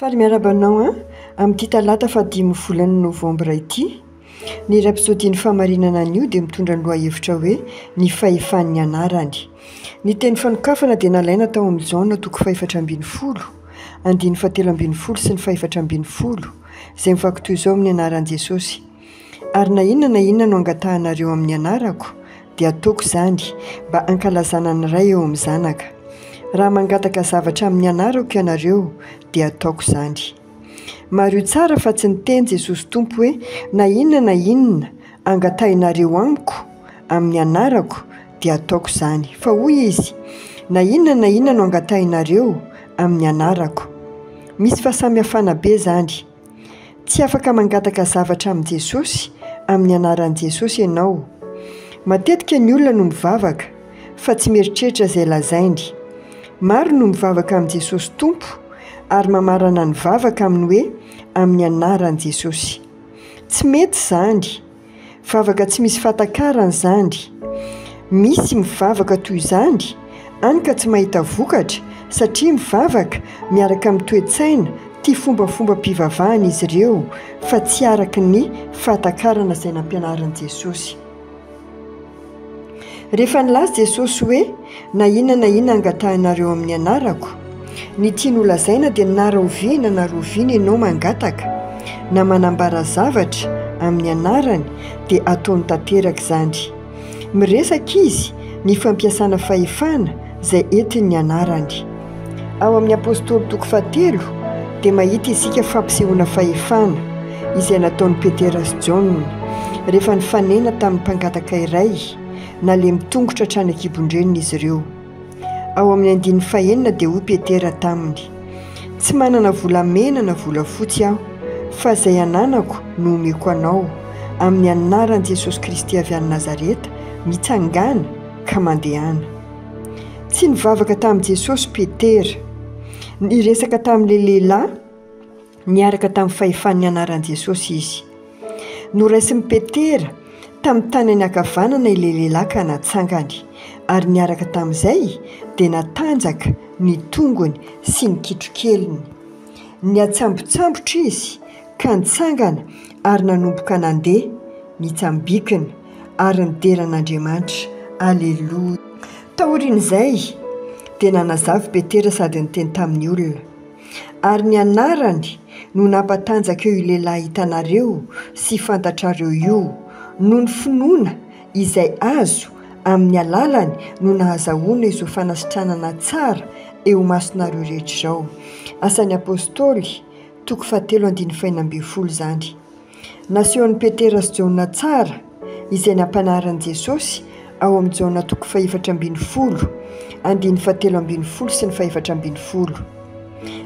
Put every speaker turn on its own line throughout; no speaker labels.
Faly miarabanao amin'ity talata fa 5 volana novambra ity. Ny rapsodiny famarinana an'io dia mitondra ny lohahevitra hoe ny fahefan'ny anarany. Ny teny fanokafana dia nalaina tao amin'ny Jaona 4:12, andiny 7:12 sy ny 7:12, izay mifankitoy izao amin'ny anaran'i Jesosy. Ary na inona no angatahanareo amin'ny anarako dia ataoko izany mba ankalazana ny ray eo amin'ny zanaka. Raha mangataka zavatra amin'ny anarako ianareo dia ataoko izany. Mario tsara fa tsy niteny Jesosy Tompo hoe na inona angatahinareo amiko amin'ny anarako dia ataoko izany. Fa hoy izy, na inona no angatahinareo amin'ny anarako. Misy fahasamihafana be izany. Tsy afaka mangataka zavatra amin'i Jesosy amin'ny anaran'i Jesosy ianao. Matetika ny olona no mivavaka fa tsy mieritreritra izay lazainy. Maro no mivavaka amin'i Jesosy Tompo ary mamarana ny vavaka aminy hoe amin'ny anaran'i Jesosy. Tsy mety izany. Vavaka tsy misy fahatakarana izany. Misy mivavaka toy izany hany ka tsy mahita vokatra satria mivavaka miaraka amin'ny toe-tsaina tia fombafomba-pivavahana izy ireo fa tsy araka ny fahatakarana izay nampianaran'i Jesosy. Rehefa nilaza Jesosy hoe na inona angatahinareo amin'ny anarako, ny tiany lazaina dia na roviana ianao mangataka na manambara zavatra amin'ny anarany dia ataony tanteraka izany. Miresaka izy ny fampiasana fahefana izay entin'ny anarany. Ao amin'ny apôstôly 4 dia mahita isika fampisehoana fahefana izay nataon'i Petera sy Jaona rehefa nifanena tamin'ny mpangataka iray na le mitongotra hatrany an-kibon-dreniny izy ireo. Ao amin'ny 9 dia hoy Petera taminy, tsy manana volamena na volafotsy aho, fa izay ananako no omeko anao amin'ny anaran'i Jesosy Kristy avy any Nazareta, mitsangana ka mandehana. Tsy nivavaka tamin'i Jesosy Petera. Niresaka tamin'ilay lehilahy niaraka tamin'ny fahefan'ny anaran'i Jesosy izy. Noraisin'i Petera tamin'ny tanany ankavanana ilay lehilahy ka natsangany, ary niaraka tamin'izay dia natanjaka ny tongony sy ny kitrokeliny. Niatsambotsambotra izy ka nitsangana ary nanomboka nandeha mitsambikina ary nideran'Andriamanitra. Aleloia. Taorian'izay dia nanazava Petera sady niteny tamin'ny olona, ary ny anarany no nampatanjaka eo lehilahy hitanareo sy fantatrareo io, no ny finoana izay azo amin'ny alalany no nahazahoana izao fanasitranana tsara eo masonareo rehetra izao. Asan'ny apôstôly 7:12 izany. Nasehon'i Petera sy Jaona tsara izay nampanaran'i Jesosy ao amin'ny Jaona 4:12, andiny 7:12 sy ny 7:12.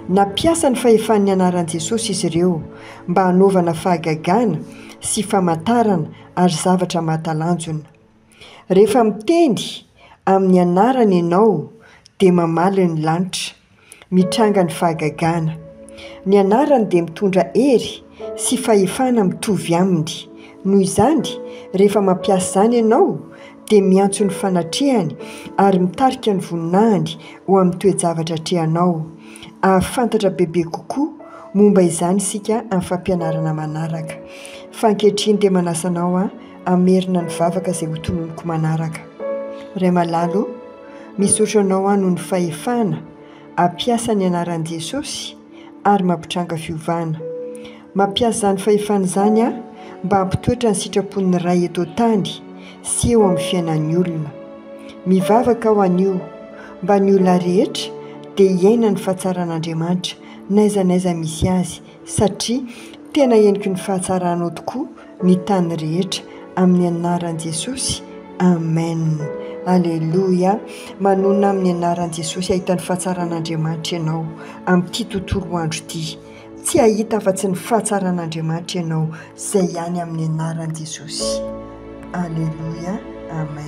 Nampiasa ny fahefan'ny anaran'i Jesosy izy ireo mba hanaovana fahagagana sy famantarana ary zavatra mahatalanjona. Rehefa miteny amin'ny anarany ianao dia mamaly ny lanitra, mitranga ny fahagagana. Ny anarany dia mitondra hery sy fahefana mitovy aminy. Noho izany, rehefa mampiasa izany ianao dia miantso ny fanatrehany ary mitarika ny voninahiny ho amin'ny toe-javatra trehanao. Ahafantatra bebe kokoa momba izany isika amin'ny fampianarana manaraka. Fa ankehitriny dia manasa anao hamerina ny vavaka izay ho tononoko manaraka. Ray malalo, misaotra anao noho ny fahefana hampiasa ny anaran'i Jesosy ary mampitranga fiovana. Mampiasa izany fahefana izany mba hampitoetra ny sitrapon'ny ray eto tany sy eo amin'ny fiainan'ny olona. Mivavaka aho anio mba ny olona rehetra dia hiaina ny fahatsaran'Andriamanitra n'aiza misy azy, satria tena henoko ny fahatsaranao tokoa ny tany rehetra amin'ny anaran'i Jesosy. Amen. Aleloia. Manona amin'ny anaran'i Jesosy ahita ny fahatsaran'Andriamanitra ianao amin'ity tontolo andro ity. Tsy ahita afa-tsy ny fahatsaran'Andriamanitra ianao, izay ihany amin'ny anaran'i Jesosy. Aleloia. Amen.